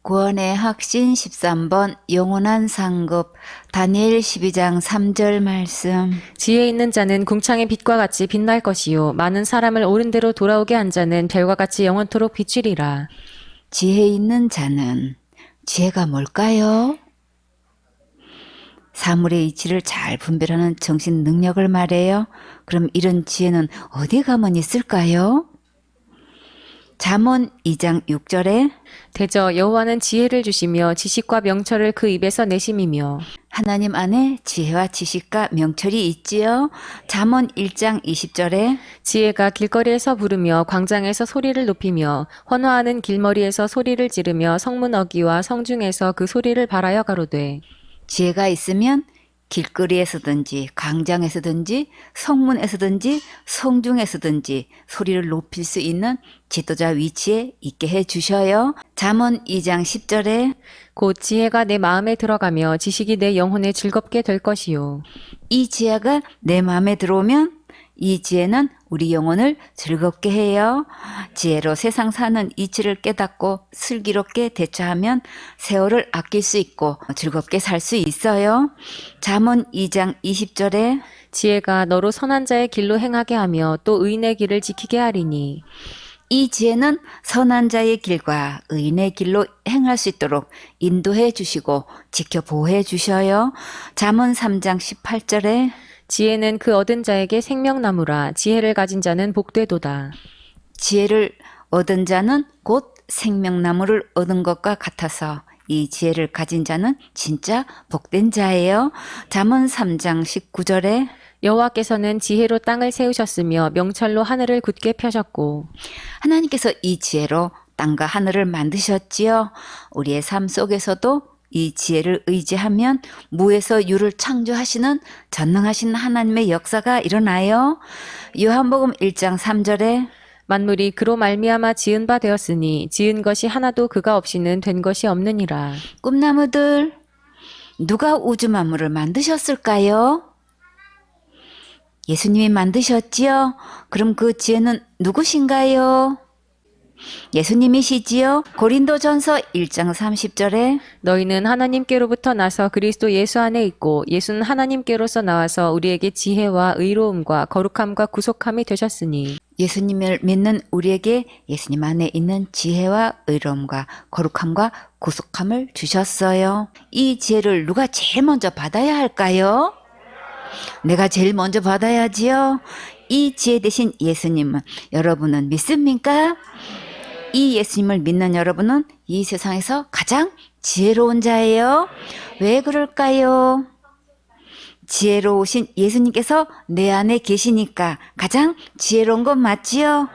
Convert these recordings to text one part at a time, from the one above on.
구원의 확신 13번 영원한 상급 다니엘 12장 3절 말씀. 지혜 있는 자는 궁창의 빛과 같이 빛날 것이요 많은 사람을 옳은 대로 돌아오게 한 자는 별과 같이 영원토록 비추리라. 지혜 있는 자는 지혜가 뭘까요? 사물의 이치를 잘 분별하는 정신 능력을 말해요. 그럼 이런 지혜는 어디 가면 있을까요? 잠언 2장 6절에 대저 여호와는 지혜를 주시며 지식과 명철을 그 입에서 내심이며 하나님 안에 지혜와 지식과 명철이 있지요. 잠언 1장 20절에 지혜가 길거리에서 부르며 광장에서 소리를 높이며 헌화하는 길머리에서 소리를 지르며 성문 어귀와 성중에서 그 소리를 발하여 가로되 지혜가 있으면 길거리에서든지 광장에서든지 성문에서든지 성중에서든지 소리를 높일 수 있는 지도자 위치에 있게 해 주셔요. 잠언 2장 10절에 곧 지혜가 내 마음에 들어가며 지식이 내 영혼에 즐겁게 될 것이요 이 지혜가 내 마음에 들어오면 이 지혜는 우리 영혼을 즐겁게 해요. 지혜로 세상 사는 이치를 깨닫고 슬기롭게 대처하면 세월을 아낄 수 있고 즐겁게 살 수 있어요. 잠언 2장 20절에 지혜가 너로 선한 자의 길로 행하게 하며 또 의인의 길을 지키게 하리니 이 지혜는 선한 자의 길과 의인의 길로 행할 수 있도록 인도해 주시고 지켜 보호해 주셔요. 잠언 3장 18절에 지혜는 그 얻은 자에게 생명나무라 지혜를 가진 자는 복되도다. 지혜를 얻은 자는 곧 생명나무를 얻은 것과 같아서 이 지혜를 가진 자는 진짜 복된 자예요. 잠언 3장 19절에 여호와께서는 지혜로 땅을 세우셨으며 명철로 하늘을 굳게 펴셨고 하나님께서 이 지혜로 땅과 하늘을 만드셨지요. 우리의 삶 속에서도 이 지혜를 의지하면 무에서 유를 창조하시는 전능하신 하나님의 역사가 일어나요. 요한복음 1장 3절에 만물이 그로 말미암아 지은 바 되었으니 지은 것이 하나도 그가 없이는 된 것이 없느니라. 꿈나무들 누가 우주 만물을 만드셨을까요? 예수님이 만드셨지요? 그럼 그 지혜는 누구신가요? 예수님이시지요? 고린도전서 1장 30절에 너희는 하나님께로부터 나서 그리스도 예수 안에 있고 예수는 하나님께로서 나와서 우리에게 지혜와 의로움과 거룩함과 구속함이 되셨으니 예수님을 믿는 우리에게 예수님 안에 있는 지혜와 의로움과 거룩함과 구속함을 주셨어요. 이 지혜를 누가 제일 먼저 받아야 할까요? 내가 제일 먼저 받아야지요. 이 지혜 대신 예수님은 여러분은 믿습니까? 이 예수님을 믿는 여러분은 이 세상에서 가장 지혜로운 자예요. 왜 그럴까요? 지혜로우신 예수님께서 내 안에 계시니까 가장 지혜로운 건 맞지요?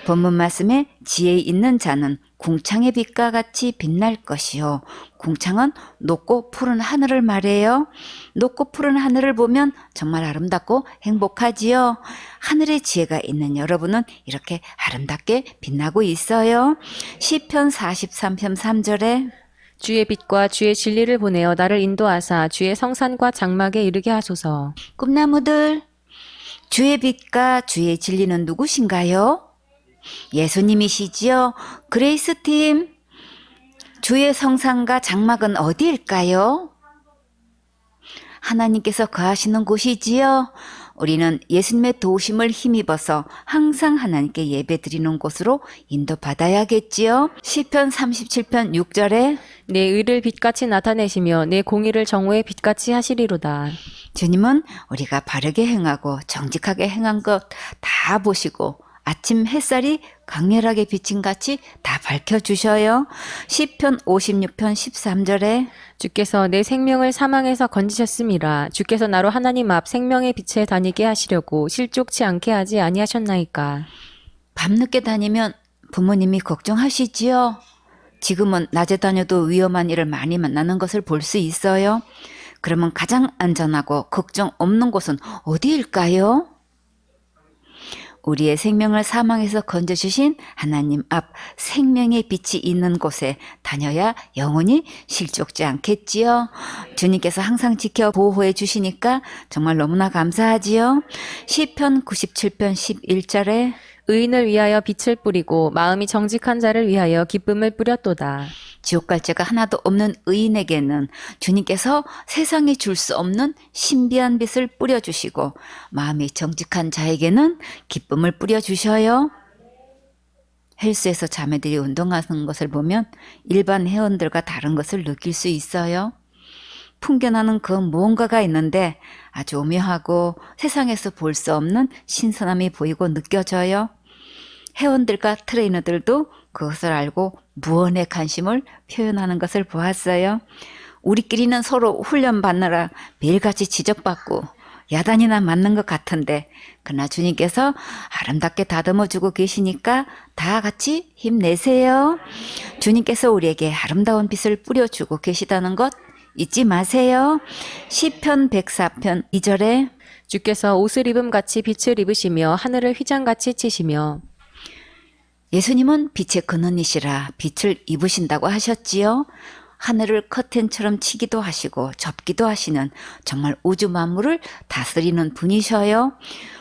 본문 말씀에 지혜 있는 자는 궁창의 빛과 같이 빛날 것이요. 궁창은 높고 푸른 하늘을 말해요. 높고 푸른 하늘을 보면 정말 아름답고 행복하지요. 하늘의 지혜가 있는 여러분은 이렇게 아름답게 빛나고 있어요. 시편 43편 3절에 주의 빛과 주의 진리를 보내어 나를 인도하사 주의 성산과 장막에 이르게 하소서. 꿈나무들 주의 빛과 주의 진리는 누구신가요? 예수님이시지요. 그레이스팀 주의 성산과 장막은 어디일까요? 하나님께서 거하시는 곳이지요. 우리는 예수님의 도우심을 힘입어서 항상 하나님께 예배드리는 곳으로 인도받아야겠지요. 시편 37편 6절에 내 의를 빛같이 나타내시며 내 공의를 정오의 빛같이 하시리로다. 주님은 우리가 바르게 행하고 정직하게 행한 것 다 보시고 아침 햇살이 강렬하게 비친 같이 다 밝혀주셔요. 시편 56편 13절에 주께서 내 생명을 사망에서 건지셨음이라. 주께서 나로 하나님 앞 생명의 빛에 다니게 하시려고 실족치 않게 하지 아니하셨나이까. 밤늦게 다니면 부모님이 걱정하시지요. 지금은 낮에 다녀도 위험한 일을 많이 만나는 것을 볼 수 있어요. 그러면 가장 안전하고 걱정 없는 곳은 어디일까요? 우리의 생명을 사망에서 건져주신 하나님 앞 생명의 빛이 있는 곳에 다녀야 영원히 실족지 않겠지요. 주님께서 항상 지켜 보호해 주시니까 정말 너무나 감사하지요. 시편 97편 11절에 의인을 위하여 빛을 뿌리고 마음이 정직한 자를 위하여 기쁨을 뿌렸도다. 지옥 갈 죄가 하나도 없는 의인에게는 주님께서 세상에 줄 수 없는 신비한 빛을 뿌려주시고 마음이 정직한 자에게는 기쁨을 뿌려주셔요. 헬스에서 자매들이 운동하는 것을 보면 일반 회원들과 다른 것을 느낄 수 있어요. 풍겨나는 그 무언가가 있는데 아주 오묘하고 세상에서 볼 수 없는 신선함이 보이고 느껴져요. 회원들과 트레이너들도 그것을 알고 무언의 관심을 표현하는 것을 보았어요. 우리끼리는 서로 훈련받느라 매일같이 지적받고 야단이나 맞는 것 같은데 그러나 주님께서 아름답게 다듬어주고 계시니까 다 같이 힘내세요. 주님께서 우리에게 아름다운 빛을 뿌려주고 계시다는 것 잊지 마세요. 시편 104편 2절에 주께서 옷을 입음 같이 빛을 입으시며 하늘을 휘장같이 치시며. 예수님은 빛의 근원이시라 빛을 입으신다고 하셨지요. 하늘을 커튼처럼 치기도 하시고 접기도 하시는 정말 우주 만물을 다스리는 분이셔요.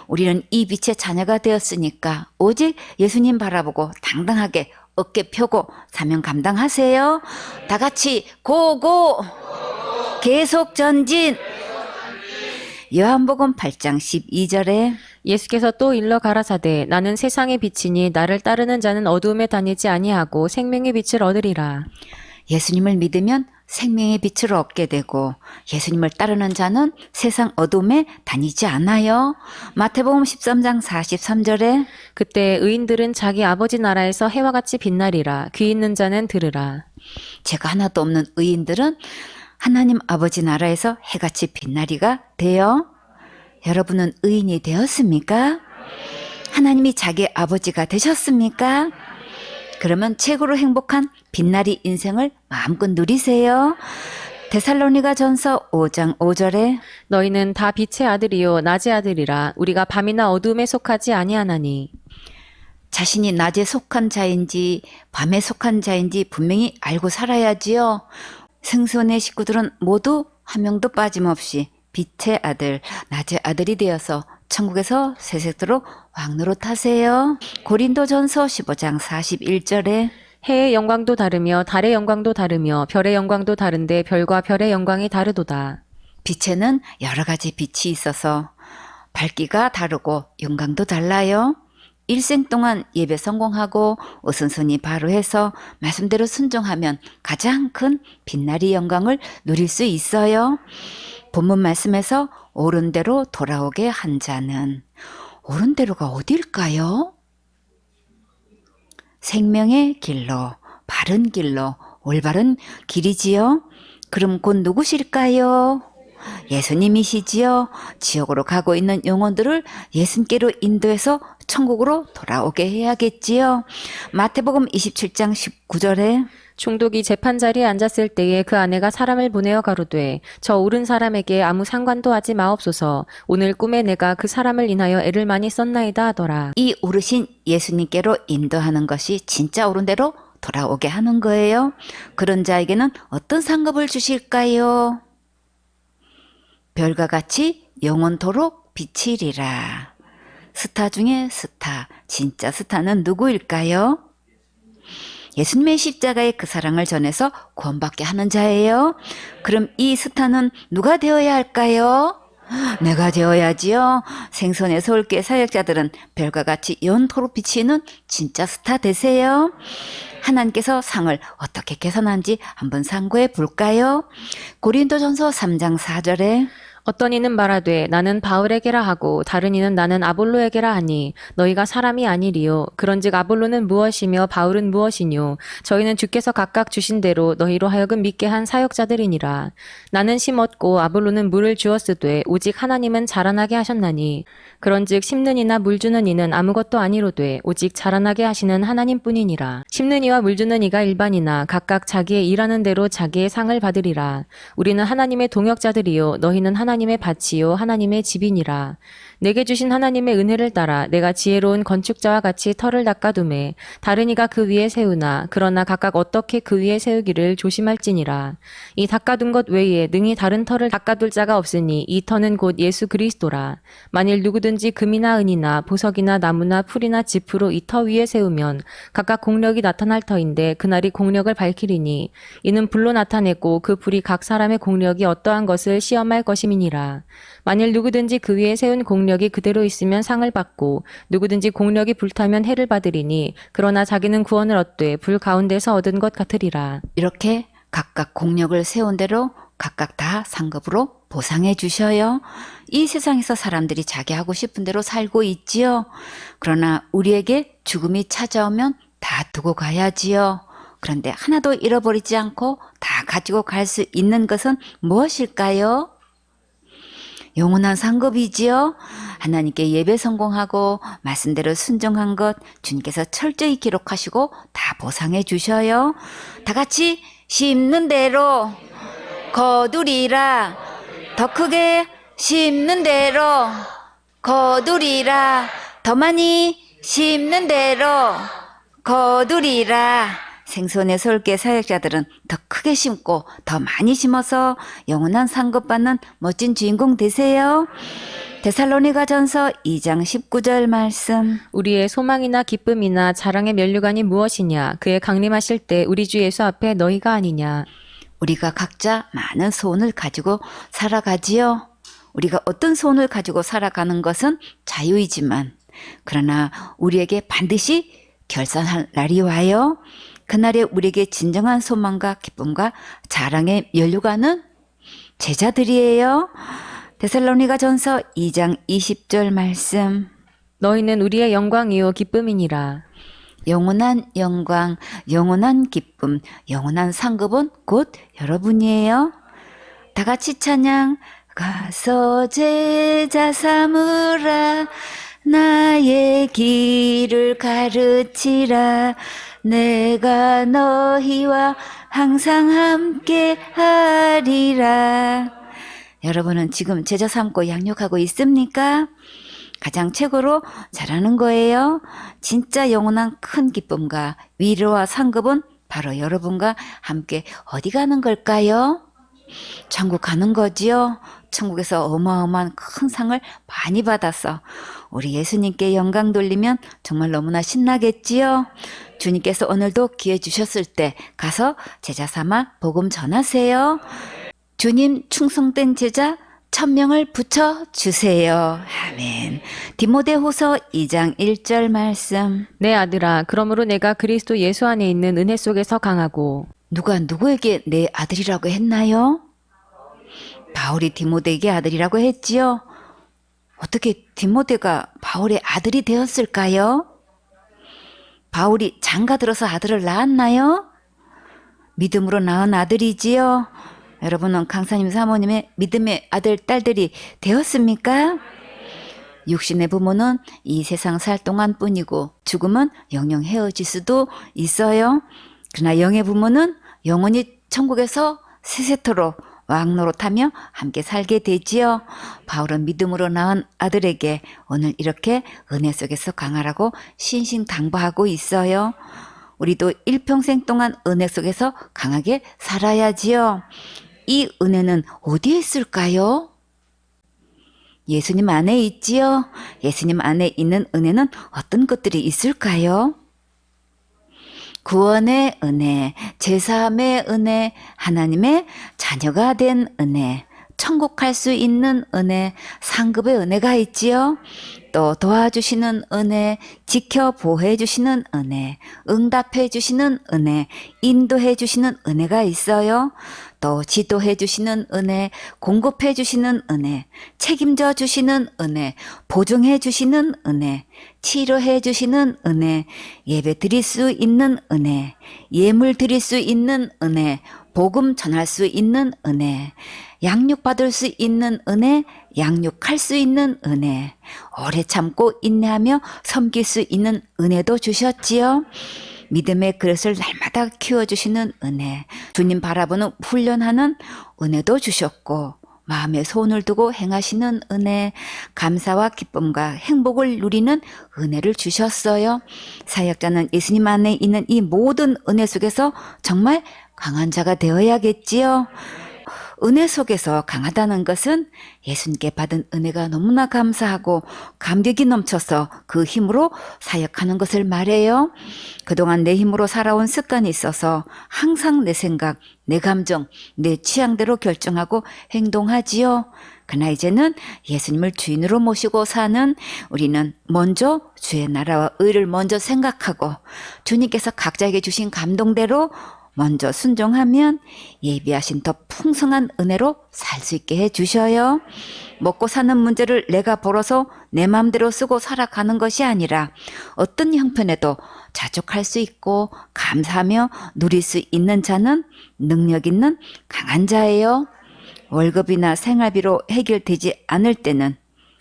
우리는 이 빛의 자녀가 되었으니까 오직 예수님 바라보고 당당하게 어깨 펴고 사명 감당하세요. 다 같이 고고! 계속 전진! 요한복음 8장 12절에 예수께서 또 일러 가라사대 나는 세상의 빛이니 나를 따르는 자는 어두움에 다니지 아니하고 생명의 빛을 얻으리라. 예수님을 믿으면 생명의 빛을 얻게 되고 예수님을 따르는 자는 세상 어둠에 다니지 않아요. 마태복음 13장 43절에 그때 의인들은 자기 아버지 나라에서 해와 같이 빛나리라. 귀 있는 자는 들으라. 죄가 하나도 없는 의인들은 하나님 아버지 나라에서 해같이 빛나리가 돼요. 여러분은 의인이 되었습니까? 하나님이 자기 아버지가 되셨습니까? 그러면 최고로 행복한 빛나리 인생을 마음껏 누리세요. 데살로니가 전서 5장 5절에 너희는 다 빛의 아들이요 낮의 아들이라. 우리가 밤이나 어두움에 속하지 아니하나니. 자신이 낮에 속한 자인지 밤에 속한 자인지 분명히 알고 살아야지요. 승선의 식구들은 모두 한 명도 빠짐없이 빛의 아들, 낮의 아들이 되어서 천국에서 세세토록 왕노릇하세요. 고린도전서 15장 41절에 해의 영광도 다르며 달의 영광도 다르며 별의 영광도 다른데 별과 별의 영광이 다르도다. 빛에는 여러 가지 빛이 있어서 밝기가 다르고 영광도 달라요. 일생 동안 예배 성공하고 오순순히 바로 해서 말씀대로 순종하면 가장 큰 빛나리 영광을 누릴 수 있어요. 본문 말씀에서 옳은 대로 돌아오게 한 자는 옳은 대로가 어딜까요? 생명의 길로, 바른 길로, 올바른 길이지요. 그럼 곧 누구실까요? 예수님이시지요. 지옥으로 가고 있는 영혼들을 예수님께로 인도해서 천국으로 돌아오게 해야겠지요. 마태복음 27장 19절에 총독이 재판 자리에 앉았을 때에 그 아내가 사람을 보내어 가로되 저 옳은 사람에게 아무 상관도 하지 마옵소서. 오늘 꿈에 내가 그 사람을 인하여 애를 많이 썼나이다 하더라. 이 오르신 예수님께로 인도하는 것이 진짜 옳은 대로 돌아오게 하는 거예요. 그런 자에게는 어떤 상급을 주실까요? 별과 같이 영원토록 비치리라. 스타 중에 스타, 진짜 스타는 누구일까요? 예수님의 십자가의 그 사랑을 전해서 구원받게 하는 자예요. 그럼 이 스타는 누가 되어야 할까요? 내가 되어야지요. 생선의 서울교회 사역자들은 별과 같이 영원토록 비치는 진짜 스타 되세요. 하나님께서 상을 어떻게 계산한지 한번 상고해 볼까요? 고린도전서 3장 4절에 어떤 이는 말하되 나는 바울에게라 하고 다른 이는 나는 아볼로에게라 하니 너희가 사람이 아니리요. 그런즉 아볼로는 무엇이며 바울은 무엇이뇨. 저희는 주께서 각각 주신 대로 너희로 하여금 믿게 한 사역자들이니라. 나는 심었고 아볼로는 물을 주었으되 오직 하나님은 자라나게 하셨나니 그런즉 심는 이나 물 주는 이는 아무것도 아니로되 오직 자라나게 하시는 하나님뿐이니라. 심는 이와 물 주는 이가 일반이나 각각 자기의 일하는 대로 자기의 상을 받으리라. 우리는 하나님의 동역자들이요 너희는 하나님의 밭이요 하나님의 집이니라. 내게 주신 하나님의 은혜를 따라 내가 지혜로운 건축자와 같이 터를 닦아두매 다른 이가 그 위에 세우나 그러나 각각 어떻게 그 위에 세우기를 조심할지니라. 이 닦아둔 것 외에 능히 다른 터를 닦아둘 자가 없으니 이 터는 곧 예수 그리스도라. 만일 누구든지 금이나 은이나 보석이나 나무나 풀이나 짚으로 이 터 위에 세우면 각각 공력이 나타날 터인데 그날이 공력을 밝히리니 이는 불로 나타내고 그 불이 각 사람의 공력이 어떠한 것을 시험할 것임이니라. 만일 누구든지 그 위에 세운 공력이 그대로 있으면 상을 받고 누구든지 공력이 불타면 해를 받으리니 그러나 자기는 구원을 얻되 불 가운데서 얻은 것 같으리라. 이렇게 각각 공력을 세운 대로 각각 다 상급으로 보상해 주셔요. 이 세상에서 사람들이 자기 하고 싶은 대로 살고 있지요. 그러나 우리에게 죽음이 찾아오면 다 두고 가야지요. 그런데 하나도 잃어버리지 않고 다 가지고 갈 수 있는 것은 무엇일까요? 영원한 상급이지요. 하나님께 예배 성공하고 말씀대로 순종한 것 주님께서 철저히 기록하시고 다 보상해 주셔요. 다 같이 심는 대로 거두리라. 더 크게 심는 대로 거두리라. 더 많이 심는 대로 거두리라. 생선의 솔개 사역자들은 더 크게 심고 더 많이 심어서 영원한 상급 받는 멋진 주인공 되세요. 데살로니가전서 2장 19절 말씀. 우리의 소망이나 기쁨이나 자랑의 면류관이 무엇이냐? 그의 강림하실 때 우리 주 예수 앞에 너희가 아니냐? 우리가 각자 많은 소원을 가지고 살아가지요. 우리가 어떤 소원을 가지고 살아가는 것은 자유이지만 그러나 우리에게 반드시 결산할 날이 와요. 그날에 우리에게 진정한 소망과 기쁨과 자랑의 면류관은 제자들이에요. 데살로니가전서 2장 20절 말씀. 너희는 우리의 영광이요 기쁨이니라. 영원한 영광, 영원한 기쁨, 영원한 상급은 곧 여러분이에요. 다 같이 찬양. 가서 제자 삼으라. 나의 길을 가르치라. 내가 너희와 항상 함께 하리라. 여러분은 지금 제자 삼고 양육하고 있습니까? 가장 최고로 잘하는 거예요. 진짜 영원한 큰 기쁨과 위로와 상급은 바로 여러분과 함께 어디 가는 걸까요? 천국 가는 거지요. 천국에서 어마어마한 큰 상을 많이 받아서 우리 예수님께 영광 돌리면 정말 너무나 신나겠지요. 주님께서 오늘도 기회 주셨을 때 가서 제자 삼아 복음 전하세요. 주님 충성된 제자 1000명을 붙여주세요. 아멘. 디모데후서 2장 1절 말씀. 내 아들아, 그러므로 내가 그리스도 예수 안에 있는 은혜 속에서 강하고. 누가 누구에게 내 아들이라고 했나요? 바울이 디모데에게 아들이라고 했지요. 어떻게 디모데가 바울의 아들이 되었을까요? 바울이 장가들어서 아들을 낳았나요? 믿음으로 낳은 아들이지요. 여러분은 강사님 사모님의 믿음의 아들, 딸들이 되었습니까? 육신의 부모는 이 세상 살 동안 뿐이고 죽으면 영영 헤어질 수도 있어요. 그러나 영의 부모는 영원히 천국에서 세세토록 왕노릇하며 함께 살게 되지요. 바울은 믿음으로 낳은 아들에게 오늘 이렇게 은혜 속에서 강하라고 신신당부하고 있어요. 우리도 일평생 동안 은혜 속에서 강하게 살아야지요. 이 은혜는 어디에 있을까요? 예수님 안에 있지요. 예수님 안에 있는 은혜는 어떤 것들이 있을까요? 구원의 은혜, 제사함의 은혜, 하나님의 자녀가 된 은혜, 천국 갈 수 있는 은혜, 상급의 은혜가 있지요. 또 도와주시는 은혜, 지켜 보호해 주시는 은혜, 응답해 주시는 은혜, 인도해 주시는 은혜가 있어요. 또 지도해 주시는 은혜, 공급해 주시는 은혜, 책임져 주시는 은혜, 보증해 주시는 은혜, 치료해 주시는 은혜, 예배 드릴 수 있는 은혜, 예물 드릴 수 있는 은혜, 복음 전할 수 있는 은혜, 양육받을 수 있는 은혜, 양육할 수 있는 은혜, 오래 참고 인내하며 섬길 수 있는 은혜도 주셨지요. 믿음의 그릇을 날마다 키워주시는 은혜, 주님 바라보는 훈련하는 은혜도 주셨고, 마음에 소원을 두고 행하시는 은혜, 감사와 기쁨과 행복을 누리는 은혜를 주셨어요. 사역자는 예수님 안에 있는 이 모든 은혜 속에서 정말 강한 자가 되어야겠지요. 은혜 속에서 강하다는 것은 예수님께 받은 은혜가 너무나 감사하고 감격이 넘쳐서 그 힘으로 사역하는 것을 말해요. 그동안 내 힘으로 살아온 습관이 있어서 항상 내 생각, 내 감정, 내 취향대로 결정하고 행동하지요. 그러나 이제는 예수님을 주인으로 모시고 사는 우리는 먼저 주의 나라와 의를 먼저 생각하고 주님께서 각자에게 주신 감동대로 먼저 순종하면 예비하신 더 풍성한 은혜로 살 수 있게 해주셔요. 먹고 사는 문제를 내가 벌어서 내 마음대로 쓰고 살아가는 것이 아니라 어떤 형편에도 자족할 수 있고 감사하며 누릴 수 있는 자는 능력 있는 강한 자예요. 월급이나 생활비로 해결되지 않을 때는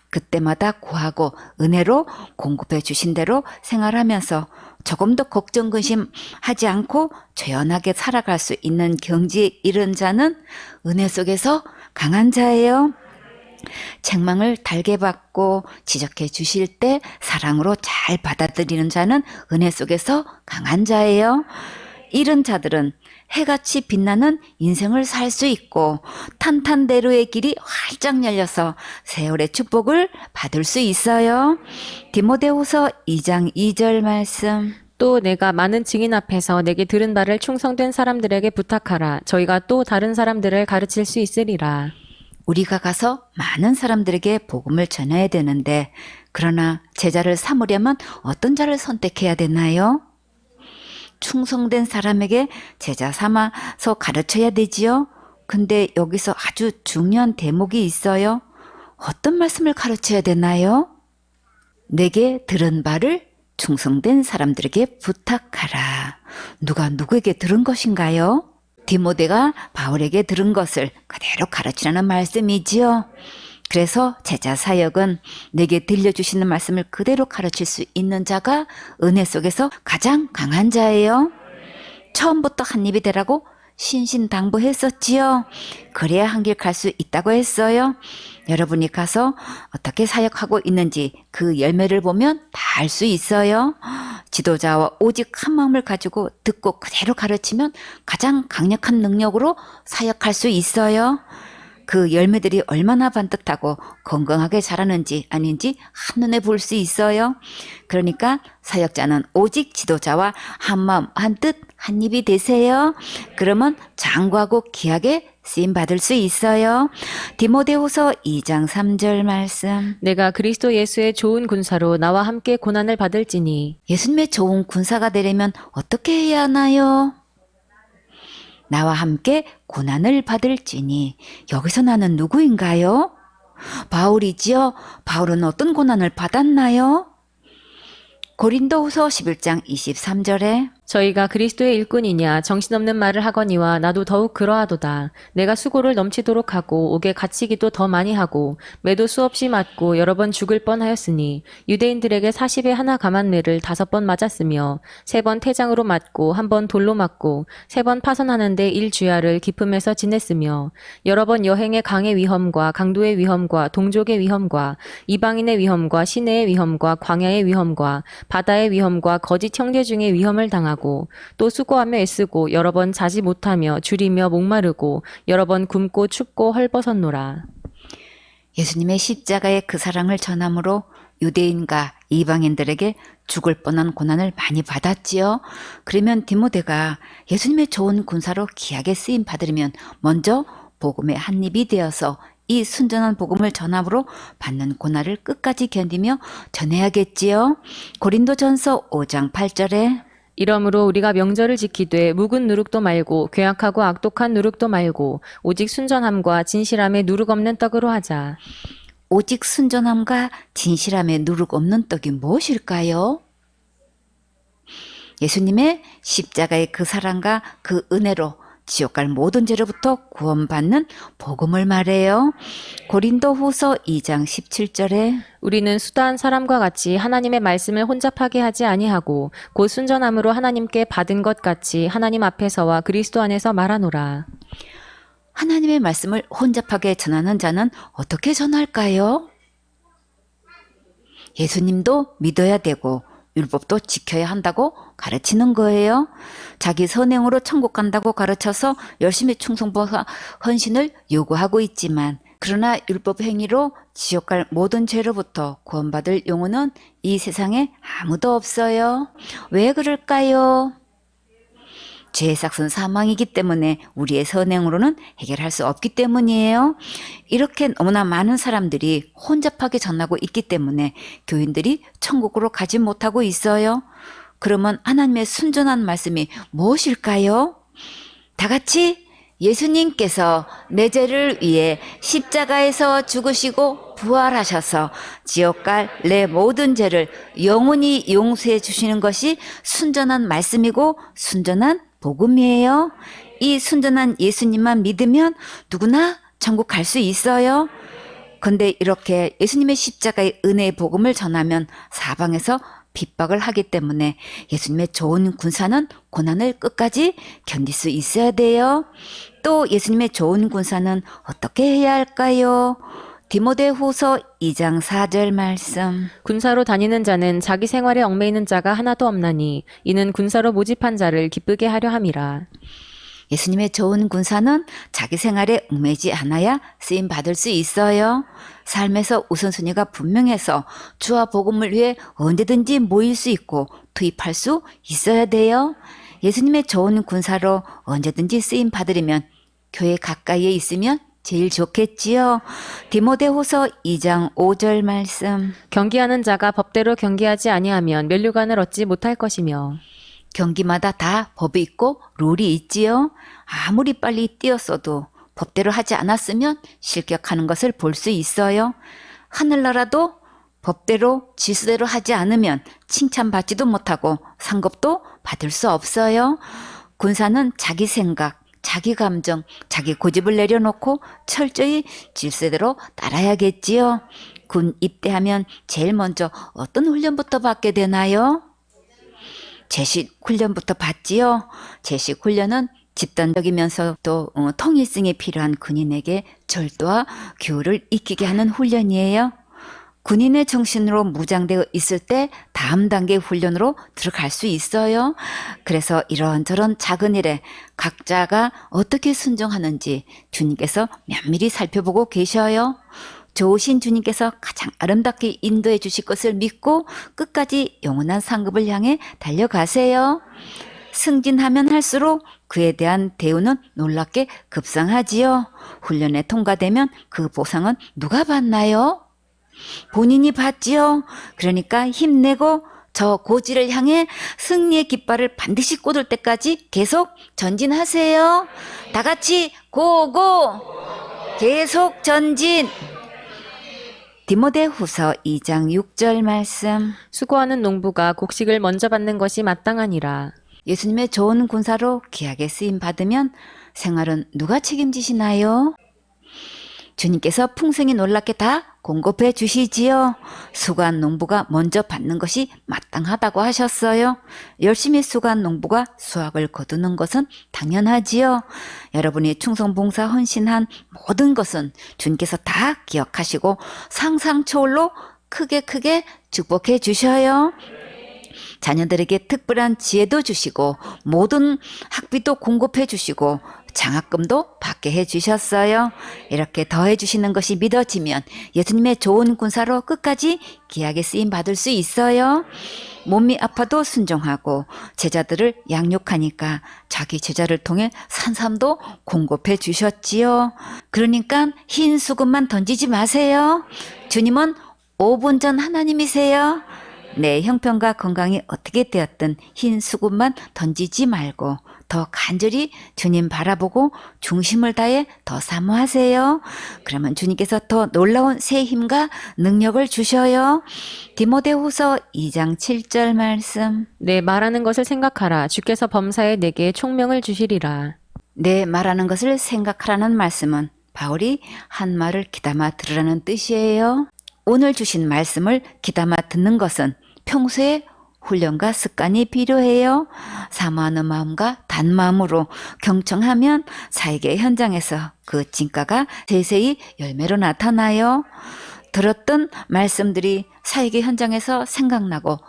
그때마다 구하고 은혜로 공급해 주신 대로 생활하면서 조금 더 걱정 근심하지 않고 조연하게 살아갈 수 있는 경지에 이른 자는 은혜 속에서 강한 자예요. 책망을 달게 받고 지적해 주실 때 사랑으로 잘 받아들이는 자는 은혜 속에서 강한 자예요. 이런 자들은 해같이 빛나는 인생을 살 수 있고 탄탄대로의 길이 활짝 열려서 세월의 축복을 받을 수 있어요. 디모데후서 2장 2절 말씀. 또 내가 많은 증인 앞에서 내게 들은 바를 충성된 사람들에게 부탁하라. 저희가 또 다른 사람들을 가르칠 수 있으리라. 우리가 가서 많은 사람들에게 복음을 전해야 되는데 그러나 제자를 삼으려면 어떤 자를 선택해야 되나요? 충성된 사람에게 제자 삼아서 가르쳐야 되지요. 근데 여기서 아주 중요한 대목이 있어요. 어떤 말씀을 가르쳐야 되나요? 내게 들은 바를 충성된 사람들에게 부탁하라. 누가 누구에게 들은 것인가요? 디모데가 바울에게 들은 것을 그대로 가르치라는 말씀이지요. 그래서 제자 사역은 내게 들려주시는 말씀을 그대로 가르칠 수 있는 자가 은혜 속에서 가장 강한 자예요. 처음부터 한 입이 되라고 신신당부했었지요. 그래야 한 길 갈 수 있다고 했어요. 여러분이 가서 어떻게 사역하고 있는지 그 열매를 보면 다 알 수 있어요. 지도자와 오직 한 마음을 가지고 듣고 그대로 가르치면 가장 강력한 능력으로 사역할 수 있어요. 그 열매들이 얼마나 반듯하고 건강하게 자라는지 아닌지 한눈에 볼 수 있어요. 그러니까 사역자는 오직 지도자와 한마음 한뜻 한입이 되세요. 그러면 장구하고 귀하게 쓰임받을 수 있어요. 디모데후서 2장 3절 말씀. 내가 그리스도 예수의 좋은 군사로 나와 함께 고난을 받을지니. 예수님의 좋은 군사가 되려면 어떻게 해야 하나요? 나와 함께 고난을 받을지니. 여기서 나는 누구인가요? 바울이지요. 바울은 어떤 고난을 받았나요? 고린도후서 11장 23절에 저희가 그리스도의 일꾼이냐 정신없는 말을 하거니와 나도 더욱 그러하도다. 내가 수고를 넘치도록 하고 옥에 갇히기도 더 많이 하고 매도 수없이 맞고 여러 번 죽을 뻔하였으니 유대인들에게 40에 하나 감한매를 5번 맞았으며 3번 태장으로 맞고 1번 돌로 맞고 3번 파선하는데 1주야를 기품에서 지냈으며 여러 번 여행의 강의 위험과 강도의 위험과 동족의 위험과 이방인의 위험과 시내의 위험과 광야의 위험과 바다의 위험과 거짓 형제 중의 위험을 당하고 또 수고하며 애쓰고 여러 번 자지 못하며 줄이며 목마르고 여러 번 굶고 춥고 헐벗었노라. 예수님의 십자가의 그 사랑을 전함으로 유대인과 이방인들에게 죽을 뻔한 고난을 많이 받았지요. 그러면 디모데가 예수님의 좋은 군사로 귀하게 쓰임 받으려면 먼저 복음의 한 입이 되어서 이 순전한 복음을 전함으로 받는 고난을 끝까지 견디며 전해야겠지요. 고린도전서 5장 8절에 이러므로 우리가 명절을 지키되 묵은 누룩도 말고 괴악하고 악독한 누룩도 말고 오직 순전함과 진실함에 누룩 없는 떡으로 하자. 오직 순전함과 진실함에 누룩 없는 떡이 무엇일까요? 예수님의 십자가의 그 사랑과 그 은혜로 지옥 갈 모든 죄로부터 구원받는 복음을 말해요. 고린도후서 2장 17절에 우리는 수다한 사람과 같이 하나님의 말씀을 혼잡하게 하지 아니하고 곧 순전함으로 하나님께 받은 것 같이 하나님 앞에서와 그리스도 안에서 말하노라. 하나님의 말씀을 혼잡하게 전하는 자는 어떻게 전할까요? 예수님도 믿어야 되고 율법도 지켜야 한다고 가르치는 거예요. 자기 선행으로 천국 간다고 가르쳐서 열심히 충성과 헌신을 요구하고 있지만 그러나 율법 행위로 지옥 갈 모든 죄로부터 구원받을 영혼은 이 세상에 아무도 없어요. 왜 그럴까요? 죄의 삭은 사망이기 때문에 우리의 선행으로는 해결할 수 없기 때문이에요. 이렇게 너무나 많은 사람들이 혼잡하게 전하고 있기 때문에 교인들이 천국으로 가지 못하고 있어요. 그러면 하나님의 순전한 말씀이 무엇일까요? 다 같이 예수님께서 내 죄를 위해 십자가에서 죽으시고 부활하셔서 지옥 갈 내 모든 죄를 영원히 용서해 주시는 것이 순전한 말씀이고 순전한 복음이에요. 이 순전한 예수님만 믿으면 누구나 천국 갈 수 있어요. 근데 이렇게 예수님의 십자가의 은혜의 복음을 전하면 사방에서 핍박을 하기 때문에 예수님의 좋은 군사는 고난을 끝까지 견딜 수 있어야 돼요. 또 예수님의 좋은 군사는 어떻게 해야 할까요? 디모데후서 2장 4절 말씀. 군사로 다니는 자는 자기 생활에 얽매이는 자가 하나도 없나니 이는 군사로 모집한 자를 기쁘게 하려 함이라. 예수님의 좋은 군사는 자기 생활에 얽매이지 않아야 쓰임 받을 수 있어요. 삶에서 우선순위가 분명해서 주와 복음을 위해 언제든지 모일 수 있고 투입할 수 있어야 돼요. 예수님의 좋은 군사로 언제든지 쓰임 받으려면 교회 가까이에 있으면 제일 좋겠지요. 디모데후서 2장 5절 말씀. 경기하는 자가 법대로 경기하지 아니하면 면류관을 얻지 못할 것이며 경기마다 다 법이 있고 룰이 있지요. 아무리 빨리 뛰었어도 법대로 하지 않았으면 실격하는 것을 볼 수 있어요. 하늘나라도 법대로 지수대로 하지 않으면 칭찬받지도 못하고 상급도 받을 수 없어요. 군사는 자기 생각, 자기 감정, 자기 고집을 내려놓고 철저히 질서대로 따라야겠지요. 군 입대하면 제일 먼저 어떤 훈련부터 받게 되나요? 제식 훈련부터 받지요. 제식 훈련은 집단적이면서도 통일성이 필요한 군인에게 절도와 규율을 익히게 하는 훈련이에요. 군인의 정신으로 무장되어 있을 때 다음 단계 훈련으로 들어갈 수 있어요. 그래서 이런저런 작은 일에 각자가 어떻게 순종하는지 주님께서 면밀히 살펴보고 계셔요. 좋으신 주님께서 가장 아름답게 인도해 주실 것을 믿고 끝까지 영원한 상급을 향해 달려가세요. 승진하면 할수록 그에 대한 대우는 놀랍게 급상하지요. 훈련에 통과되면 그 보상은 누가 받나요? 본인이 받지요. 그러니까 힘내고 저 고지를 향해 승리의 깃발을 반드시 꽂을 때까지 계속 전진하세요. 다 같이 고고! 계속 전진! 디모데후서 2장 6절 말씀. 수고하는 농부가 곡식을 먼저 받는 것이 마땅하니라. 예수님의 좋은 군사로 귀하게 쓰임 받으면 생활은 누가 책임지시나요? 주님께서 풍성히 놀랍게 다 공급해 주시지요. 수고한 농부가 먼저 받는 것이 마땅하다고 하셨어요. 열심히 수고한 농부가 수확을 거두는 것은 당연하지요. 여러분이 충성봉사 헌신한 모든 것은 주님께서 다 기억하시고 상상 초월로 크게 축복해 주셔요. 자녀들에게 특별한 지혜도 주시고 모든 학비도 공급해 주시고 장학금도 받게 해주셨어요. 이렇게 더해 주시는 것이 믿어지면 예수님의 좋은 군사로 끝까지 귀하게 쓰임 받을 수 있어요. 몸이 아파도 순종하고 제자들을 양육하니까 자기 제자를 통해 산삼도 공급해 주셨지요. 그러니까 흰 수금만 던지지 마세요. 주님은 5분 전 하나님이세요. 내 형편과 건강이 어떻게 되었든 흰 수금만 던지지 말고 더 간절히 주님 바라보고 중심을 다해 더 사모하세요. 그러면 주님께서 더 놀라운 새 힘과 능력을 주셔요. 디모데후서 2장 7절 말씀. 내 말하는 것을 생각하라. 주께서 범사에 내게 총명을 주시리라. 내 말하는 것을 생각하라는 말씀은 바울이 한 말을 귀담아 들으라는 뜻이에요. 오늘 주신 말씀을 귀담아 듣는 것은 평소에 훈련과 습관이 필요해요. 사모하는 마음과 단마음으로 경청하면 사역의 현장에서 그 진가가 세세히 열매로 나타나요. 들었던 말씀들이 사역의 현장에서 생각나고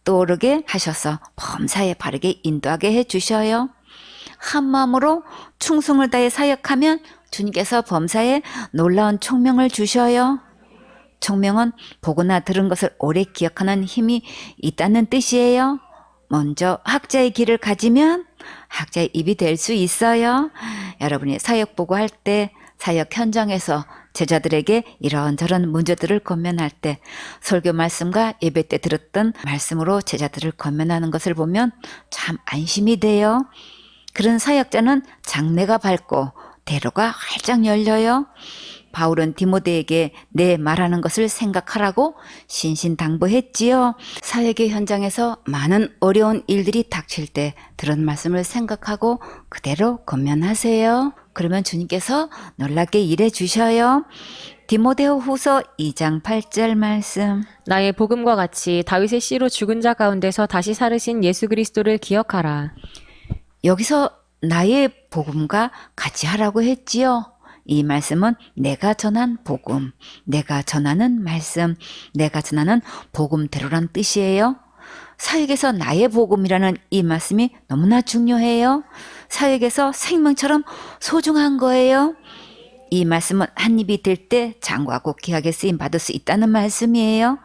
떠오르게 하셔서 범사에 바르게 인도하게 해주셔요. 한 마음으로 충성을 다해 사역하면 주님께서 범사에 놀라운 총명을 주셔요. 총명은 보거나 들은 것을 오래 기억하는 힘이 있다는 뜻이에요. 먼저 학자의 길을 가지면 학자의 입이 될 수 있어요. 여러분이 사역 보고할 때 사역 현장에서 제자들에게 이런저런 문제들을 권면할 때 설교 말씀과 예배 때 들었던 말씀으로 제자들을 권면하는 것을 보면 참 안심이 돼요. 그런 사역자는 장래가 밝고 대로가 활짝 열려요. 바울은 디모데에게 내 말하는 것을 생각하라고 신신당부했지요. 사역의 현장에서 많은 어려운 일들이 닥칠 때 들은 말씀을 생각하고 그대로 권면하세요. 그러면 주님께서 놀랍게 일해 주셔요. 디모데후 후서 2장 8절 말씀. 나의 복음과 같이 다윗의 씨로 죽은 자 가운데서 다시 살으신 예수 그리스도를 기억하라. 여기서 나의 복음과 같이 하라고 했지요. 이 말씀은 내가 전한 복음, 내가 전하는 말씀, 내가 전하는 복음대로란 뜻이에요. 사역에서 나의 복음이라는 이 말씀이 너무나 중요해요. 사역에서 생명처럼 소중한 거예요. 이 말씀은 한 입이 될 때 장구하고 귀하게 쓰임 받을 수 있다는 말씀이에요.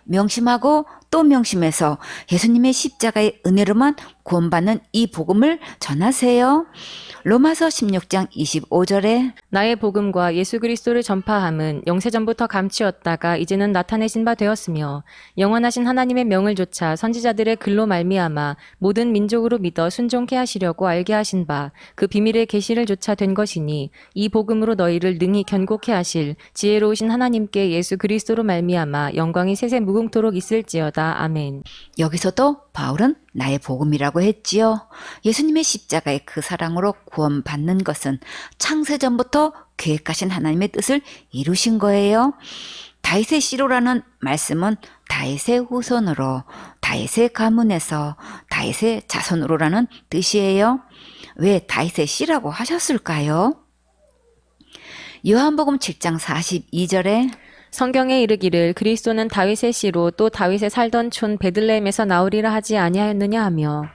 명심하고 또 명심해서 예수님의 십자가의 은혜로만 구원받는 이 복음을 전하세요. 로마서 16장 25절에 나의 복음과 예수 그리스도를 전파함은 영세전부터 감추었다가 이제는 나타내신 바 되었으며 영원하신 하나님의 명을 조차 선지자들의 글로 말미암아 모든 민족으로 믿어 순종케 하시려고 알게 하신 바 그 비밀의 계시를 조차 된 것이니 이 복음으로 너희를 능히 견고케 하실 지혜로우신 하나님께 예수 그리스도로 말미암아 영광이 세세 무궁토록 있을지어다. 아멘. 여기서도 바울은 나의 복음이라고 했지요. 예수님의 십자가의 그 사랑으로 구원받는 것은 창세전부터 계획하신 하나님의 뜻을 이루신 거예요. 다윗의 씨로라는 말씀은 다윗의 후손으로, 다윗의 가문에서, 다윗의 자손으로라는 뜻이에요. 왜 다윗의 씨라고 하셨을까요? 요한복음 7장 42절에 성경에 이르기를 그리스도는 다윗의 씨로 또 다윗의 살던 촌 베들레헴에서 나오리라 하지 아니하였느냐 하며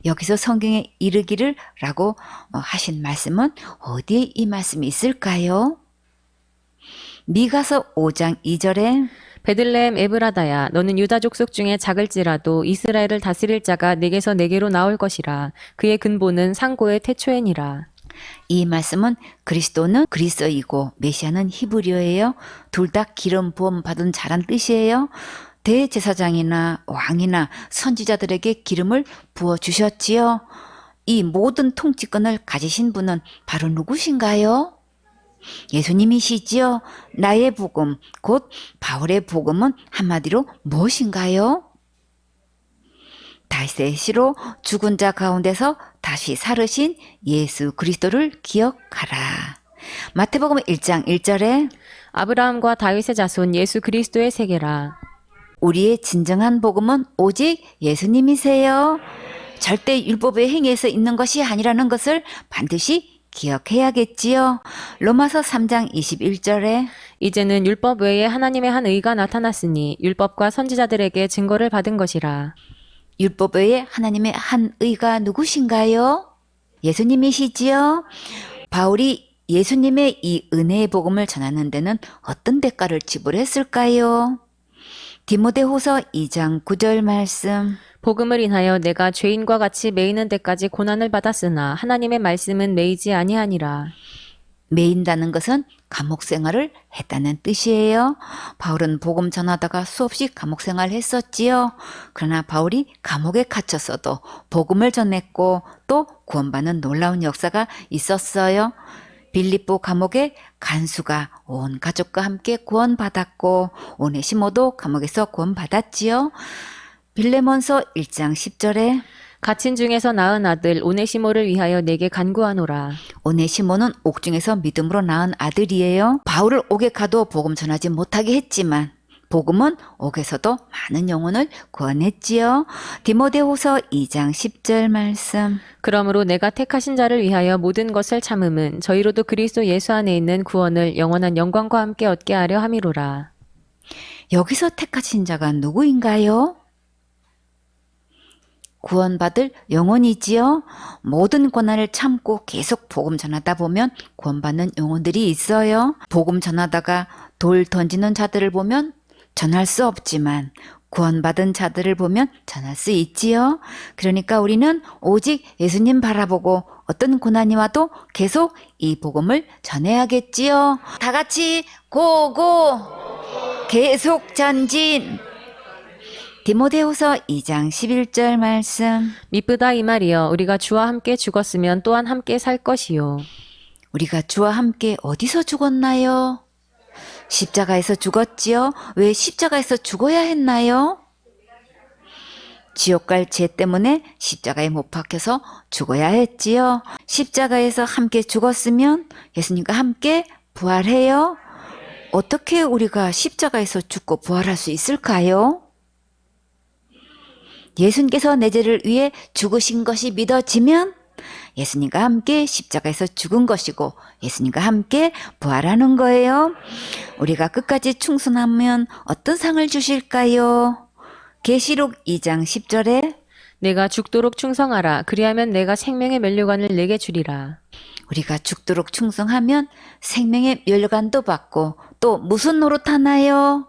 여기서 성경에 이르기를 라고 하신 말씀은 어디에 이 말씀이 있을까요? 미가서 5장 2절에 베들레헴 에브라다야 너는 유다 족속 중에 작을지라도 이스라엘을 다스릴 자가 내게서 내게로 나올 것이라 그의 근본은 상고의 태초에니라. 이 말씀은 그리스도는 그리스어이고 메시아는 히브리어예요. 둘 다 기름 부음 받은 자란 뜻이에요. 대제사장이나 왕이나 선지자들에게 기름을 부어 주셨지요. 이 모든 통치권을 가지신 분은 바로 누구신가요? 예수님이시지요. 나의 복음, 곧 바울의 복음은 한마디로 무엇인가요? 다윗의 씨로 죽은 자 가운데서 다시 살으신 예수 그리스도를 기억하라. 마태복음 1장 1절에 아브라함과 다윗의 자손 예수 그리스도의 세계라. 우리의 진정한 복음은 오직 예수님이세요. 절대 율법의 행위에서 있는 것이 아니라는 것을 반드시 기억해야겠지요. 로마서 3장 21절에 이제는 율법 외에 하나님의 한 의가 나타났으니 율법과 선지자들에게 증거를 받은 것이라. 율법 외에 하나님의 한 의가 누구신가요? 예수님이시지요. 바울이 예수님의 이 은혜의 복음을 전하는 데는 어떤 대가를 지불했을까요? 디모데후서 2장 9절 말씀. 복음을 인하여 내가 죄인과 같이 매이는 데까지 고난을 받았으나 하나님의 말씀은 매이지 아니하니라. 매인다는 것은 감옥 생활을 했다는 뜻이에요. 바울은 복음 전하다가 수없이 감옥 생활을 했었지요. 그러나 바울이 감옥에 갇혔어도 복음을 전했고 또 구원받는 놀라운 역사가 있었어요. 빌립보 감옥에 간수가 온 가족과 함께 구원받았고 오네시모도 감옥에서 구원받았지요. 빌레몬서 1장 10절에 갇힌 중에서 낳은 아들 오네시모를 위하여 내게 간구하노라. 오네시모는 옥중에서 믿음으로 낳은 아들이에요. 바울을 옥에 가도 복음 전하지 못하게 했지만 복음은 옥에서도 많은 영혼을 구원했지요. 디모데후서 2장 10절 말씀. 그러므로 내가 택하신 자를 위하여 모든 것을 참음은 저희로도 그리스도 예수 안에 있는 구원을 영원한 영광과 함께 얻게 하려 함이로라. 여기서 택하신 자가 누구인가요? 구원받을 영혼이지요. 모든 고난을 참고 계속 복음 전하다 보면 구원받는 영혼들이 있어요. 복음 전하다가 돌 던지는 자들을 보면 전할 수 없지만 구원받은 자들을 보면 전할 수 있지요. 그러니까 우리는 오직 예수님 바라보고 어떤 고난이 와도 계속 이 복음을 전해야겠지요. 다 같이 고고! 계속 전진! 디모데후서 2장 11절 말씀. 미쁘다 이 말이여 우리가 주와 함께 죽었으면 또한 함께 살 것이요. 우리가 주와 함께 어디서 죽었나요? 십자가에서 죽었지요. 왜 십자가에서 죽어야 했나요? 지옥 갈 죄 때문에 십자가에 못 박혀서 죽어야 했지요. 십자가에서 함께 죽었으면 예수님과 함께 부활해요. 어떻게 우리가 십자가에서 죽고 부활할 수 있을까요? 예수님께서 내 죄를 위해 죽으신 것이 믿어지면 예수님과 함께 십자가에서 죽은 것이고 예수님과 함께 부활하는 거예요. 우리가 끝까지 충성하면 어떤 상을 주실까요? 계시록 2장 10절에 내가 죽도록 충성하라. 그리하면 내가 생명의 면류관을 내게 주리라. 우리가 죽도록 충성하면 생명의 멸관도 받고 또 무슨 노릇하나요?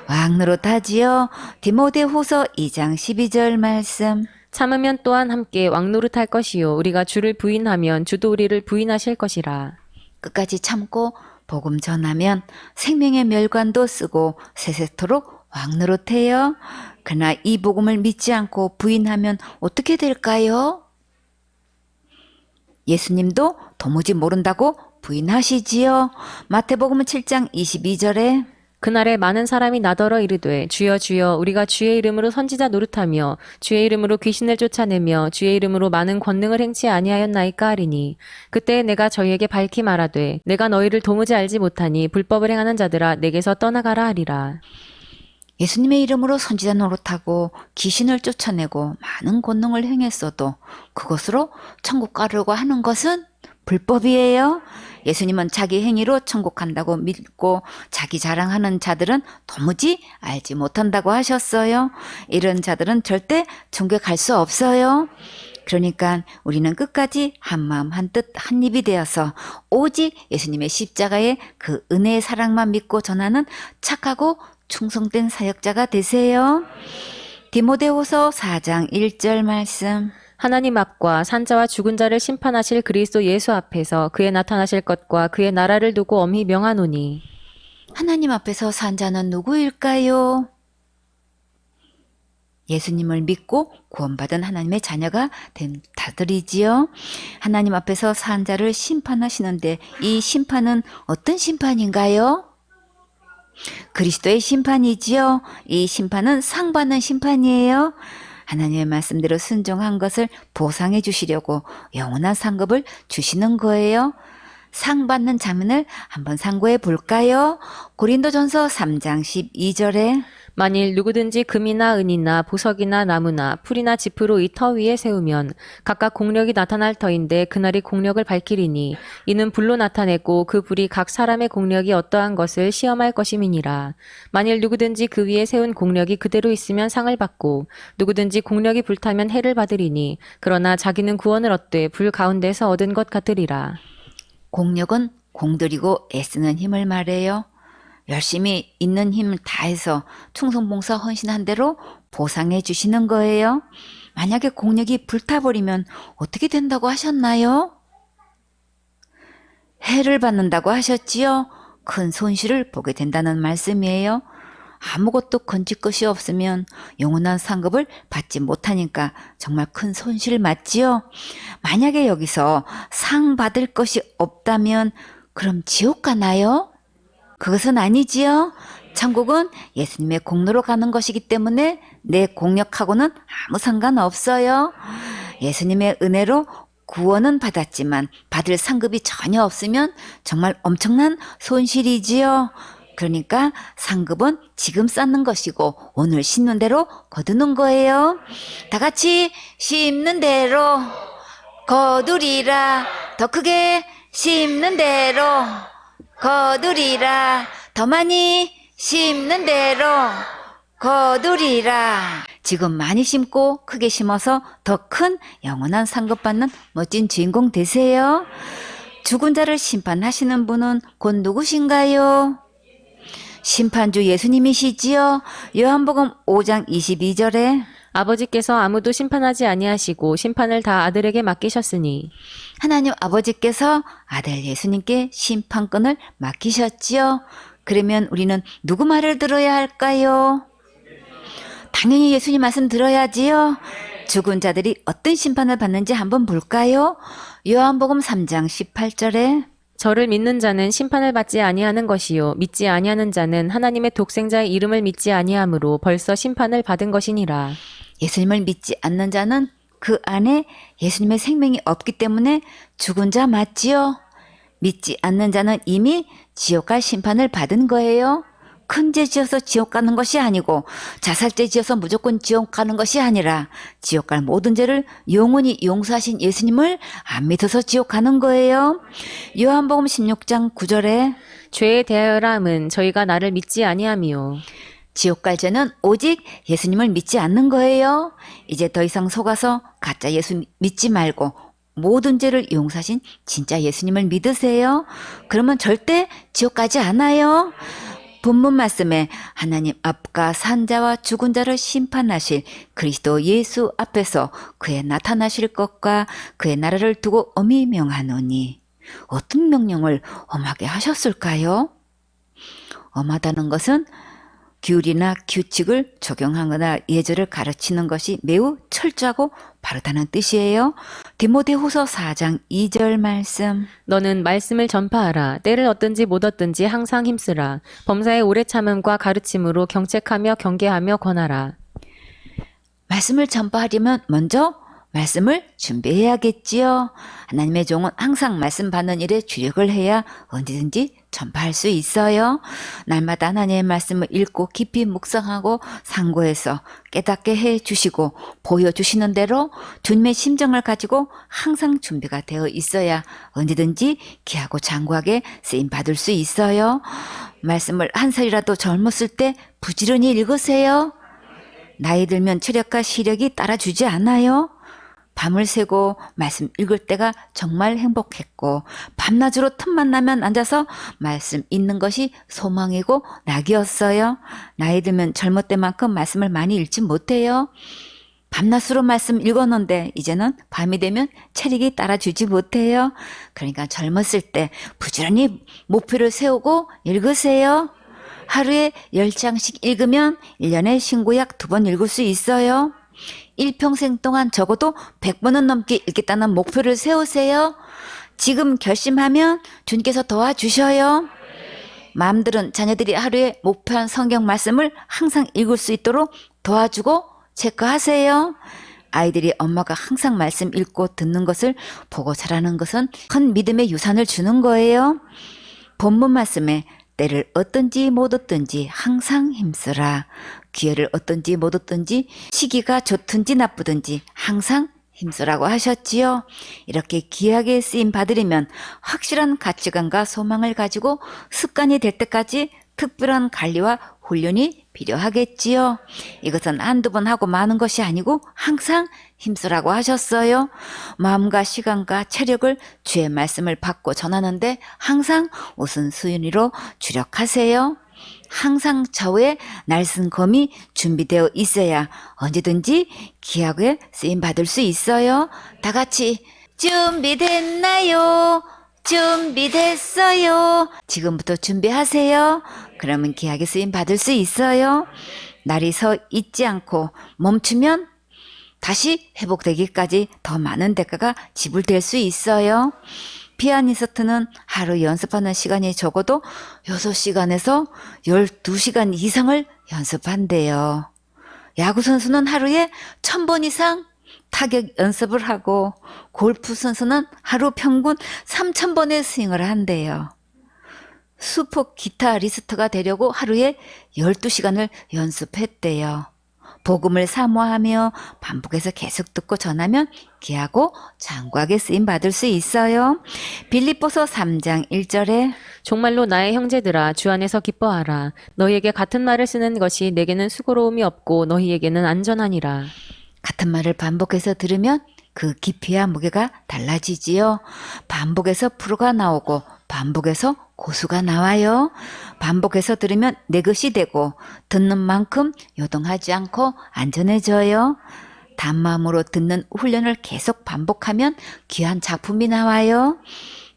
왕 노릇하지요. 디모데후서 2장 12절 말씀. 참으면 또한 함께 왕노릇할 것이요 우리가 주를 부인하면 주도 우리를 부인하실 것이라. 끝까지 참고 복음 전하면 생명의 멸관도 쓰고 세세토록 왕 노릇해요. 그러나 이 복음을 믿지 않고 부인하면 어떻게 될까요? 예수님도 도무지 모른다고 부인하시지요. 마태복음 7장 22절에 그날에 많은 사람이 나더러 이르되 주여 주여 우리가 주의 이름으로 선지자 노릇하며 주의 이름으로 귀신을 쫓아내며 주의 이름으로 많은 권능을 행치 아니하였나이까 하리니 그때 내가 저희에게 밝히 말하되 내가 너희를 도무지 알지 못하니 불법을 행하는 자들아 내게서 떠나가라 하리라. 예수님의 이름으로 선지자 노릇하고 귀신을 쫓아내고 많은 권능을 행했어도 그것으로 천국 가려고 하는 것은 불법이에요. 예수님은 자기 행위로 천국 간다고 믿고 자기 자랑하는 자들은 도무지 알지 못한다고 하셨어요. 이런 자들은 절대 천국에 갈 수 없어요. 그러니까 우리는 끝까지 한마음 한뜻 한입이 되어서 오직 예수님의 십자가의 그 은혜의 사랑만 믿고 전하는 착하고 충성된 사역자가 되세요. 디모데후서 4장 1절 말씀. 하나님 앞과 산자와 죽은 자를 심판하실 그리스도 예수 앞에서 그의 나타나실 것과 그의 나라를 두고 엄히 명하노니. 하나님 앞에서 산 자는 누구일까요? 예수님을 믿고 구원받은 하나님의 자녀가 된 자들이지요. 하나님 앞에서 산 자를 심판하시는데 이 심판은 어떤 심판인가요? 그리스도의 심판이지요. 이 심판은 상 받는 심판이에요. 하나님의 말씀대로 순종한 것을 보상해 주시려고 영원한 상급을 주시는 거예요. 상 받는 장면을 한번 상고해 볼까요? 고린도전서 3장 12절에 만일 누구든지 금이나 은이나 보석이나 나무나 풀이나 지프로 이 터 위에 세우면 각각 공력이 나타날 터인데 그날이 공력을 밝히리니 이는 불로 나타내고 그 불이 각 사람의 공력이 어떠한 것을 시험할 것임이니라. 만일 누구든지 그 위에 세운 공력이 그대로 있으면 상을 받고 누구든지 공력이 불타면 해를 받으리니 그러나 자기는 구원을 얻되 불 가운데서 얻은 것 같으리라. 공력은 공들이고 애쓰는 힘을 말해요. 열심히 있는 힘을 다해서 충성봉사 헌신한 대로 보상해 주시는 거예요. 만약에 공력이 불타버리면 어떻게 된다고 하셨나요? 해를 받는다고 하셨지요? 큰 손실을 보게 된다는 말씀이에요. 아무것도 건질 것이 없으면 영원한 상급을 받지 못하니까 정말 큰 손실 맞지요? 만약에 여기서 상 받을 것이 없다면 그럼 지옥 가나요? 그것은 아니지요. 천국은 예수님의 공로로 가는 것이기 때문에 내 공력하고는 아무 상관없어요. 예수님의 은혜로 구원은 받았지만 받을 상급이 전혀 없으면 정말 엄청난 손실이지요. 그러니까 상급은 지금 쌓는 것이고 오늘 심는 대로 거두는 거예요. 다 같이 심는 대로 거두리라. 더 크게 심는 대로 거두리라. 더 많이 심는 대로 거두리라. 지금 많이 심고 크게 심어서 더 큰 영원한 상급 받는 멋진 주인공 되세요. 죽은 자를 심판하시는 분은 곧 누구신가요? 심판주 예수님이시지요. 요한복음 5장 22절에 아버지께서 아무도 심판하지 아니하시고 심판을 다 아들에게 맡기셨으니 하나님 아버지께서 아들 예수님께 심판권을 맡기셨지요. 그러면 우리는 누구 말을 들어야 할까요? 당연히 예수님 말씀 들어야지요. 죽은 자들이 어떤 심판을 받는지 한번 볼까요? 요한복음 3장 18절에 저를 믿는 자는 심판을 받지 아니하는 것이요 믿지 아니하는 자는 하나님의 독생자의 이름을 믿지 아니하므로 벌써 심판을 받은 것이니라. 예수님을 믿지 않는 자는 그 안에 예수님의 생명이 없기 때문에 죽은 자 맞지요. 믿지 않는 자는 이미 지옥 갈 심판을 받은 거예요. 큰 죄 지어서 지옥 가는 것이 아니고 자살죄 지어서 무조건 지옥 가는 것이 아니라 지옥 갈 모든 죄를 영원히 용서하신 예수님을 안 믿어서 지옥 가는 거예요. 요한복음 16장 9절에 죄에 대하여라 함은 저희가 나를 믿지 아니함이요 지옥 갈 죄는 오직 예수님을 믿지 않는 거예요. 이제 더 이상 속아서 가짜 예수 믿지 말고 모든 죄를 용서하신 진짜 예수님을 믿으세요. 그러면 절대 지옥 가지 않아요. 본문 말씀에 하나님 앞과 산자와 죽은 자를 심판하실 그리스도 예수 앞에서 그의 나타나실 것과 그의 나라를 두고 엄히 명하노니 어떤 명령을 엄하게 하셨을까요? 엄하다는 것은 규율이나 규칙을 적용하거나 예절을 가르치는 것이 매우 철저하고 바르다는 뜻이에요. 디모데후서 4장 2절 말씀. 너는 말씀을 전파하라. 때를 얻든지 못 얻든지 항상 힘쓰라. 범사의 오래 참음과 가르침으로 경책하며 경계하며 권하라. 말씀을 전파하려면 먼저 말씀을 준비해야겠지요. 하나님의 종은 항상 말씀 받는 일에 주력을 해야 언제든지 전파할 수 있어요. 날마다 하나님의 말씀을 읽고 깊이 묵상하고 상고해서 깨닫게 해주시고 보여주시는 대로 주님의 심정을 가지고 항상 준비가 되어 있어야 언제든지 귀하고 장구하게 쓰임받을 수 있어요. 말씀을 한 살이라도 젊었을 때 부지런히 읽으세요. 나이 들면 체력과 시력이 따라주지 않아요. 밤을 새고 말씀 읽을 때가 정말 행복했고 밤낮으로 틈만 나면 앉아서 말씀 읽는 것이 소망이고 낙이었어요. 나이 들면 젊을 때만큼 말씀을 많이 읽지 못해요. 밤낮으로 말씀 읽었는데 이제는 밤이 되면 체력이 따라주지 못해요. 그러니까 젊었을 때 부지런히 목표를 세우고 읽으세요. 하루에 10장씩 읽으면 1년에 신구약 2번 읽을 수 있어요. 일평생 동안 적어도 100번은 넘게 읽겠다는 목표를 세우세요. 지금 결심하면 주님께서 도와주셔요. 마음들은 자녀들이 하루에 목표한 성경 말씀을 항상 읽을 수 있도록 도와주고 체크하세요. 아이들이 엄마가 항상 말씀 읽고 듣는 것을 보고 자라는 것은 큰 믿음의 유산을 주는 거예요. 본문 말씀에 때를 얻든지 못 얻든지 항상 힘쓰라. 기회를 얻든지 못 얻든지 시기가 좋든지 나쁘든지 항상 힘쓰라고 하셨지요. 이렇게 귀하게 쓰임 받으려면 확실한 가치관과 소망을 가지고 습관이 될 때까지 특별한 관리와 훈련이 필요하겠지요. 이것은 한두 번 하고 마는 것이 아니고 항상 힘쓰라고 하셨어요. 마음과 시간과 체력을 주의 말씀을 받고 전하는데 항상 우선순위로 주력하세요. 항상 좌우에 날쌘 검이 준비되어 있어야 언제든지 귀하게 쓰임받을 수 있어요. 다 같이 준비됐나요? 준비됐어요. 지금부터 준비하세요. 그러면 귀하게 쓰임 받을 수 있어요. 날이 서 있지 않고 멈추면 다시 회복되기까지 더 많은 대가가 지불될 수 있어요. 피아니스트는 하루 연습하는 시간이 적어도 6시간에서 12시간 이상을 연습한대요. 야구선수는 하루에 1000번 이상 타격 연습을 하고 골프 선수는 하루 평균 3000번의 스윙을 한대요. 슈퍼 기타리스트가 되려고 하루에 12시간을 연습했대요. 복음을 사모하며 반복해서 계속 듣고 전하면 귀하고 장구하게 쓰임 받을 수 있어요. 빌립보서 3장 1절에 정말로 나의 형제들아 주 안에서 기뻐하라. 너희에게 같은 말을 쓰는 것이 내게는 수고로움이 없고 너희에게는 안전하니라. 같은 말을 반복해서 들으면 그 깊이와 무게가 달라지지요. 반복해서 프로가 나오고 반복해서 고수가 나와요. 반복해서 들으면 내 것이 되고 듣는 만큼 요동하지 않고 안전해져요. 단마음으로 듣는 훈련을 계속 반복하면 귀한 작품이 나와요.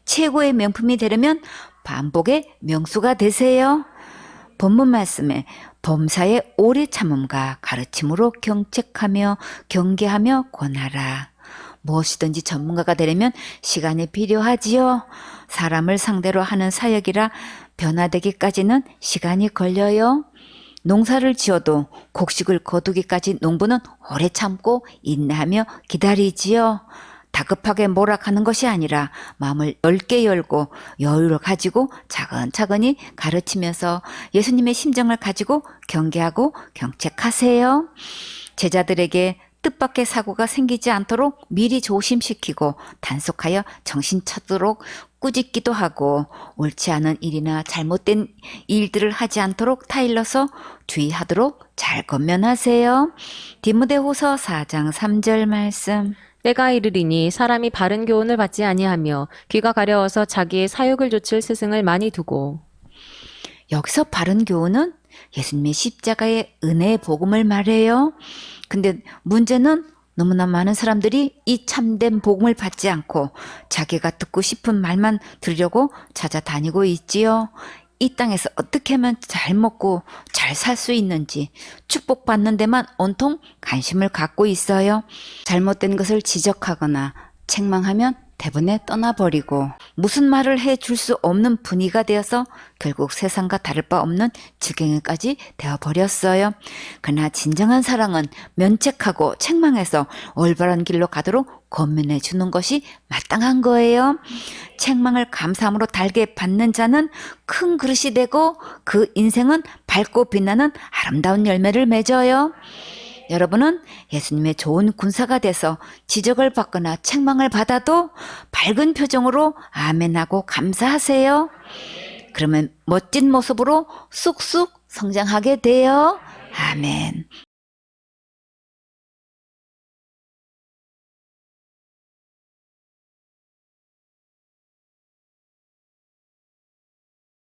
최고의 명품이 되려면 반복의 명수가 되세요. 본문 말씀에 범사의 오래 참음과 가르침으로 경책하며 경계하며 권하라. 무엇이든지 전문가가 되려면 시간이 필요하지요. 사람을 상대로 하는 사역이라 변화되기까지는 시간이 걸려요. 농사를 지어도 곡식을 거두기까지 농부는 오래 참고 인내하며 기다리지요. 다급하게 몰아가는 것이 아니라 마음을 넓게 열고 여유를 가지고 차근차근히 가르치면서 예수님의 심정을 가지고 경계하고 경책하세요. 제자들에게 뜻밖의 사고가 생기지 않도록 미리 조심시키고 단속하여 정신 차도록 꾸짖기도 하고 옳지 않은 일이나 잘못된 일들을 하지 않도록 타일러서 주의하도록 잘 권면하세요. 디모데후서 4장 3절 말씀. 때가 이르리니 사람이 바른 교훈을 받지 아니하며 귀가 가려워서 자기의 사욕을 좇을 스승을 많이 두고. 여기서 바른 교훈은 예수님의 십자가의 은혜의 복음을 말해요. 근데 문제는 너무나 많은 사람들이 이 참된 복음을 받지 않고 자기가 듣고 싶은 말만 들으려고 찾아다니고 있지요. 이 땅에서 어떻게 하면 잘 먹고 잘 살 수 있는지 축복받는 데만 온통 관심을 갖고 있어요. 잘못된 것을 지적하거나 책망하면 대번에 떠나버리고 무슨 말을 해줄 수 없는 분위기가 되어서 결국 세상과 다를 바 없는 지경에까지 되어버렸어요. 그러나 진정한 사랑은 면책하고 책망해서 올바른 길로 가도록 권면해 주는 것이 마땅한 거예요. 책망을 감사함으로 달게 받는 자는 큰 그릇이 되고 그 인생은 밝고 빛나는 아름다운 열매를 맺어요. 여러분은 예수님의 좋은 군사가 돼서 지적을 받거나 책망을 받아도 밝은 표정으로 아멘하고 감사하세요. 그러면 멋진 모습으로 쑥쑥 성장하게 돼요. 아멘.